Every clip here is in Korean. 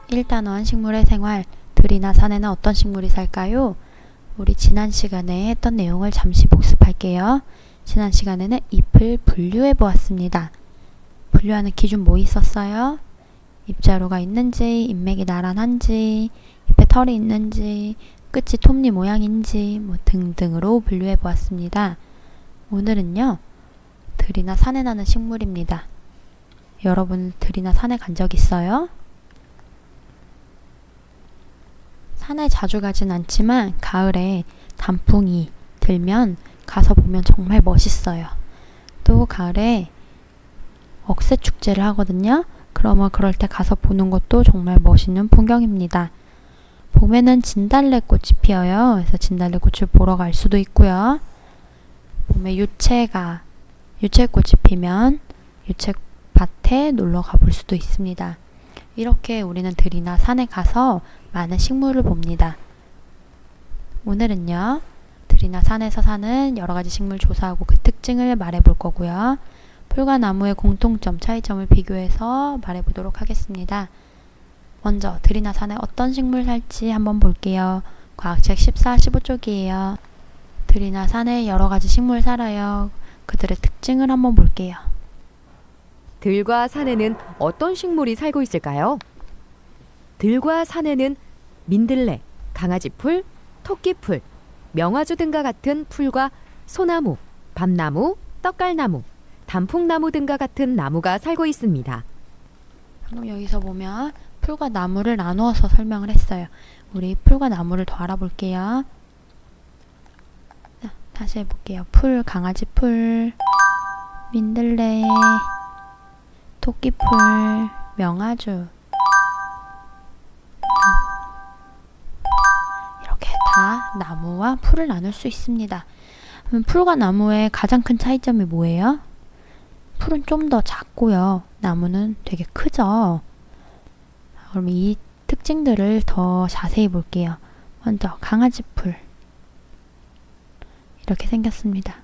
1단원 식물의 생활, 들이나 산에는 어떤 식물이 살까요? 우리 지난 시간에 했던 내용을 잠시 복습할게요. 지난 시간에는 잎을 분류해 보았습니다. 분류하는 기준 뭐 있었어요? 잎자루가 있는지, 잎맥이 나란한지, 잎에 털이 있는지, 끝이 톱니 모양인지 등등으로 분류해 보았습니다. 오늘은요, 들이나 산에 나는 식물입니다. 여러분 들이나 산에 간 적 있어요? 산에 자주 가진 않지만 가을에 단풍이 들면 가서 보면 정말 멋있어요. 또 가을에 억새 축제를 하거든요. 그러면 그럴 때 가서 보는 것도 정말 멋있는 풍경입니다. 봄에는 진달래꽃이 피어요. 그래서 진달래꽃을 보러 갈 수도 있고요. 봄에 유채꽃이 피면 유채밭에 놀러 가볼 수도 있습니다. 이렇게 우리는 들이나 산에 가서 많은 식물을 봅니다. 오늘은요, 들이나 산에서 사는 여러가지 식물 조사하고 그 특징을 말해볼 거고요. 풀과 나무의 공통점, 차이점을 비교해서 말해보도록 하겠습니다. 먼저 들이나 산에 어떤 식물 살지 한번 볼게요. 과학책 14, 15쪽이에요. 들이나 산에 여러가지 식물 살아요. 그들의 특징을 한번 볼게요. 들과 산에는 어떤 식물이 살고 있을까요? 들과 산에는 민들레, 강아지풀, 토끼풀, 명화주 등과 같은 풀과 소나무, 밤나무, 떡갈나무, 단풍나무 등과 같은 나무가 살고 있습니다. 그럼 여기서 보면 풀과 나무를 나누어서 설명을 했어요. 우리 풀과 나무를 더 알아볼게요. 자, 다시 해볼게요. 풀, 강아지풀, 민들레, 토끼풀, 명아주, 이렇게 다 나무와 풀을 나눌 수 있습니다. 그럼 풀과 나무의 가장 큰 차이점이 뭐예요? 풀은 좀 더 작고요. 나무는 되게 크죠. 그럼 이 특징들을 더 자세히 볼게요. 먼저 강아지풀, 이렇게 생겼습니다.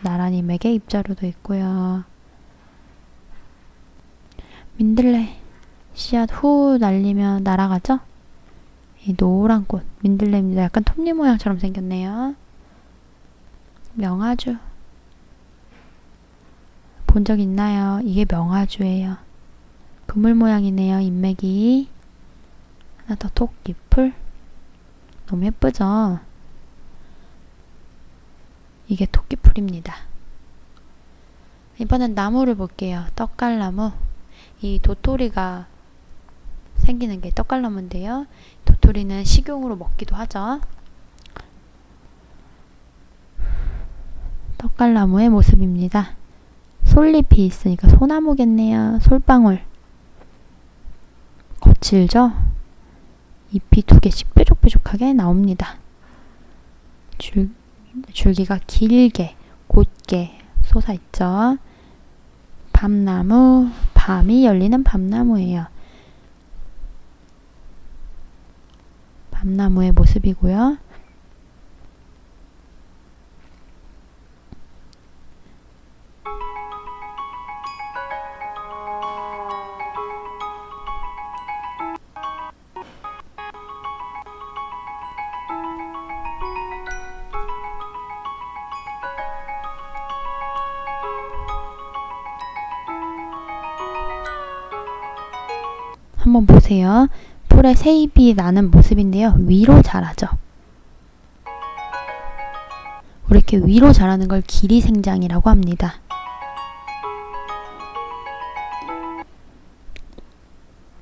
나란히 맥에 잎자루도 있고요. 민들레, 씨앗 후 날리면 날아가죠? 이 노란 꽃, 민들레입니다. 약간 톱니 모양처럼 생겼네요. 명아주, 본 적 있나요? 이게 명아주예요. 그물 모양이네요. 잎맥이. 하나 더 토끼풀. 너무 예쁘죠? 이게 토끼풀입니다. 이번엔 나무를 볼게요. 떡갈나무. 이 도토리가 생기는 게 떡갈나무인데요. 도토리는 식용으로 먹기도 하죠. 떡갈나무의 모습입니다. 솔잎이 있으니까 소나무겠네요. 솔방울. 거칠죠? 잎이 2개씩 뾰족뾰족하게 나옵니다. 줄기가 길게, 곧게 솟아있죠. 밤나무, 밤이 열리는 밤나무예요. 밤나무의 모습이고요. 한번 보세요. 풀에 새잎이 나는 모습인데요. 위로 자라죠. 이렇게 위로 자라는 걸 기리생장이라고 합니다.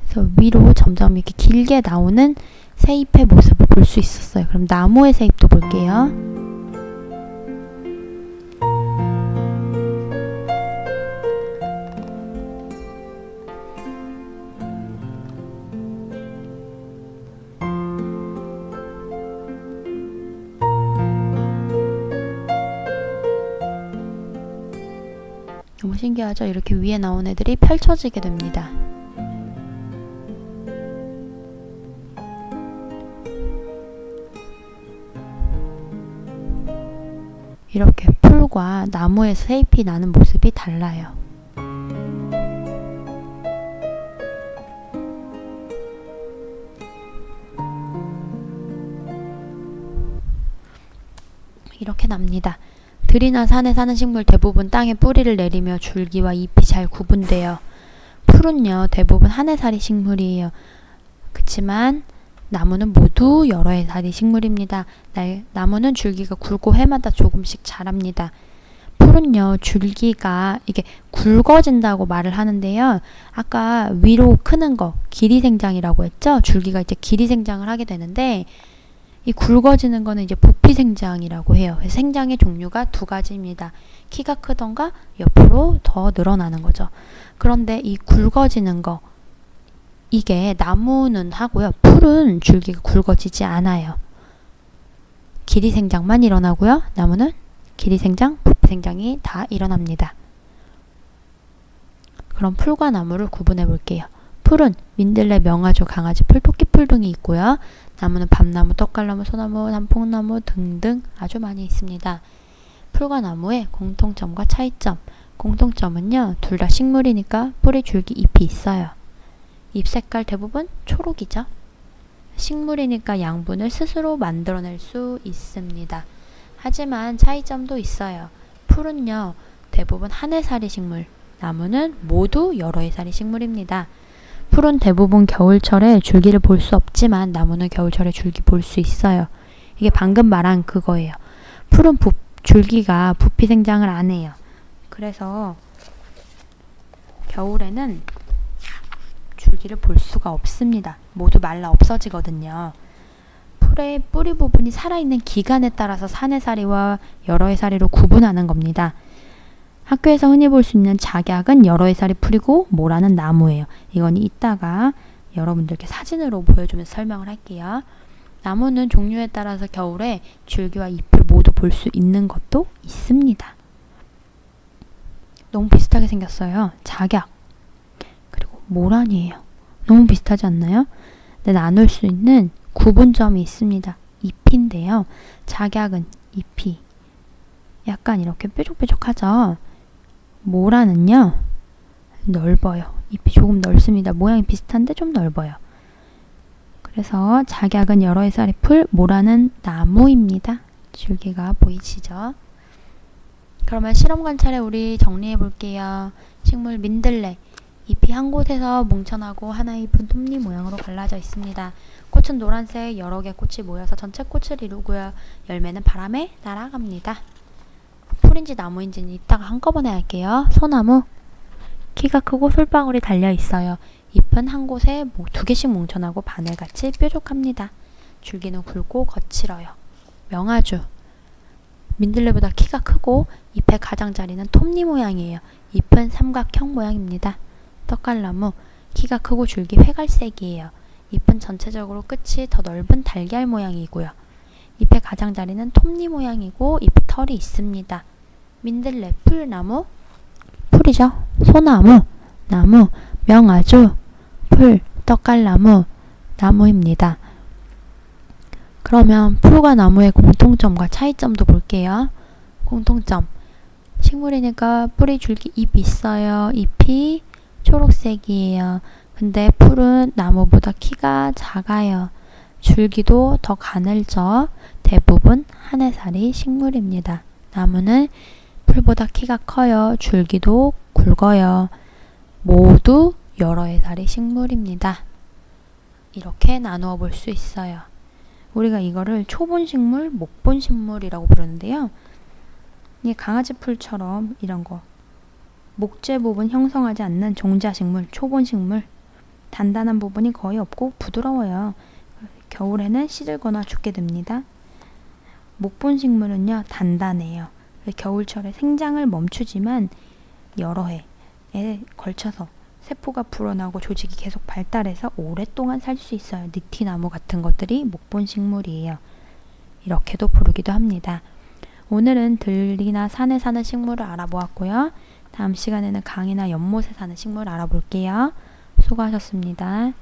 그래서 위로 점점 이렇게 길게 나오는 새잎의 모습을 볼 수 있었어요. 그럼 나무의 새잎도 볼게요. 너무 신기하죠? 이렇게 위에 나온 애들이 펼쳐지게 됩니다. 이렇게 풀과 나무에서 새잎이 나는 모습이 달라요. 이렇게 납니다. 들이나 산에 사는 식물 대부분 땅에 뿌리를 내리며 줄기와 잎이 잘 구분돼요. 풀은요, 대부분 한 해살이 식물이에요. 그치만 나무는 모두 여러 해살이 식물입니다. 나무는 줄기가 굵고 해마다 조금씩 자랍니다. 풀은요, 줄기가 이게 굵어진다고 말을 하는데요. 아까 위로 크는 거, 길이 생장이라고 했죠? 줄기가 이제 길이 생장을 하게 되는데, 이 굵어지는 거는 이제 부피 생장이라고 해요. 생장의 종류가 두 가지입니다. 키가 크던가 옆으로 더 늘어나는 거죠. 그런데 이 굵어지는 거, 이게 나무는 하고요. 풀은 줄기가 굵어지지 않아요. 길이 생장만 일어나고요. 나무는 길이 생장, 부피 생장이 다 일어납니다. 그럼 풀과 나무를 구분해 볼게요. 풀은 민들레, 명아주, 강아지풀, 토끼풀 등이 있고요. 나무는 밤나무, 떡갈나무, 소나무, 단풍나무 등등 아주 많이 있습니다. 풀과 나무의 공통점과 차이점. 공통점은요, 둘 다 식물이니까 뿌리, 줄기, 잎이 있어요. 잎 색깔 대부분 초록이죠. 식물이니까 양분을 스스로 만들어낼 수 있습니다. 하지만 차이점도 있어요. 풀은요, 대부분 한 해살이 식물, 나무는 모두 여러 해살이 식물입니다. 풀은 대부분 겨울철에 줄기를 볼 수 없지만 나무는 겨울철에 줄기 볼 수 있어요. 이게 방금 말한 그거예요. 풀은 줄기가 부피 생장을 안 해요. 그래서 겨울에는 줄기를 볼 수가 없습니다. 모두 말라 없어지거든요. 풀의 뿌리 부분이 살아있는 기간에 따라서 산해살이와 여러해살이로 구분하는 겁니다. 학교에서 흔히 볼 수 있는 작약은 여러해살이 풀이고 모라는 나무예요. 이건 이따가 여러분들께 사진으로 보여주면서 설명을 할게요. 나무는 종류에 따라서 겨울에 줄기와 잎을 모두 볼 수 있는 것도 있습니다. 너무 비슷하게 생겼어요. 작약 그리고 모란이에요. 너무 비슷하지 않나요? 근데 나눌 수 있는 구분점이 있습니다. 잎인데요. 작약은 잎이 약간 이렇게 뾰족뾰족하죠. 모라는요, 넓어요. 잎이 조금 넓습니다. 모양이 비슷한데 좀 넓어요. 그래서 작약은 여러 해살이 풀, 모라는 나무입니다. 줄기가 보이시죠? 그러면 실험 관찰에 우리 정리해 볼게요. 식물 민들레. 잎이 한 곳에서 뭉쳐나고 하나의 잎은 톱니 모양으로 갈라져 있습니다. 꽃은 노란색 여러 개 꽃이 모여서 전체 꽃을 이루고요. 열매는 바람에 날아갑니다. 풀인지 나무인지는 이따가 한꺼번에 할게요. 소나무. 키가 크고 솔방울이 달려 있어요. 잎은 한 곳에 두 개씩 뭉쳐나고 바늘같이 뾰족합니다. 줄기는 굵고 거칠어요. 명아주. 민들레보다 키가 크고 잎의 가장자리는 톱니 모양이에요. 잎은 삼각형 모양입니다. 떡갈나무. 키가 크고 줄기 회갈색이에요. 잎은 전체적으로 끝이 더 넓은 달걀 모양이고요. 잎의 가장자리는 톱니 모양이고 잎 털이 있습니다. 민들레, 풀나무, 풀이죠. 소나무, 나무, 명아주, 풀, 떡갈나무, 나무입니다. 그러면 풀과 나무의 공통점과 차이점도 볼게요. 공통점. 식물이니까 뿌리, 줄기, 잎 있어요. 잎이 초록색이에요. 근데 풀은 나무보다 키가 작아요. 줄기도 더 가늘죠. 대부분 한 해살이 식물입니다. 나무는 풀보다 키가 커요. 줄기도 굵어요. 모두 여러 해살이 식물입니다. 이렇게 나누어 볼 수 있어요. 우리가 이거를 초본식물, 목본식물이라고 부르는데요. 이게 강아지풀처럼 이런 거 목재 부분 형성하지 않는 종자식물, 초본식물. 단단한 부분이 거의 없고 부드러워요. 겨울에는 시들거나 죽게 됩니다. 목본식물은요, 단단해요. 겨울철에 생장을 멈추지만 여러 해에 걸쳐서 세포가 불어나고 조직이 계속 발달해서 오랫동안 살 수 있어요. 느티나무 같은 것들이 목본식물이에요. 이렇게도 부르기도 합니다. 오늘은 들이나 산에 사는 식물을 알아보았고요. 다음 시간에는 강이나 연못에 사는 식물을 알아볼게요. 수고하셨습니다.